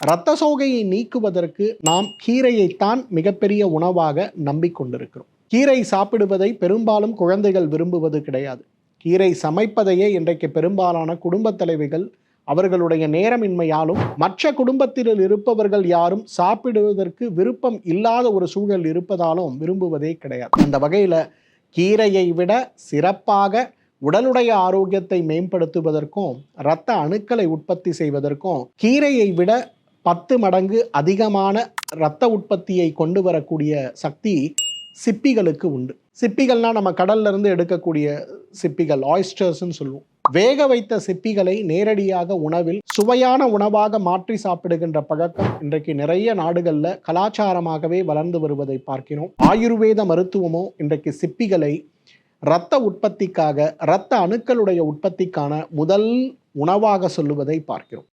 இரத்த சோகையை நீக்குவதற்கு நாம் கீரையைத்தான் மிகப்பெரிய உணவாக நம்பிக்கொண்டிருக்கிறோம். கீரை சாப்பிடுவதை பெரும்பாலும் குழந்தைகள் விரும்புவது கிடையாது. கீரை சமைப்பதையே இன்றைக்கு பெரும்பாலான குடும்பத் தலைவிகள் அவர்களுடைய நேரமின்மையாலும் மற்ற குடும்பத்தில் இருப்பவர்கள் யாரும் சாப்பிடுவதற்கு விருப்பம் இல்லாத ஒரு சூழல் இருப்பதாலும் விரும்புவதே கிடையாது. அந்த வகையில் கீரையை விட சிறப்பாக உடலுடைய ஆரோக்கியத்தை மேம்படுத்துவதற்கும் இரத்த அணுக்களை உற்பத்தி செய்வதற்கும் கீரையை விட 10 மடங்கு அதிகமான இரத்த உற்பத்தியை கொண்டு வரக்கூடிய சக்தி சிப்பிகளுக்கு உண்டு. சிப்பிகள்னா நம்ம கடல்ல இருந்து எடுக்கக்கூடிய சிப்பிகள், ஆயிஸ்டர்ஸ்ன்னு சொல்லுவோம். வேக வைத்த சிப்பிகளை நேரடியாக உணவில் சுவையான உணவாக மாற்றி சாப்பிடுகின்ற பழக்கம் இன்றைக்கு நிறைய நாடுகளில் கலாச்சாரமாகவே வளர்ந்து வருவதை பார்க்கிறோம். ஆயுர்வேத மருத்துவமோ இன்றைக்கு சிப்பிகளை இரத்த உற்பத்திக்காக, இரத்த அணுக்களுடைய உற்பத்திக்கான முதல் உணவாக சொல்லுவதை பார்க்கிறோம்.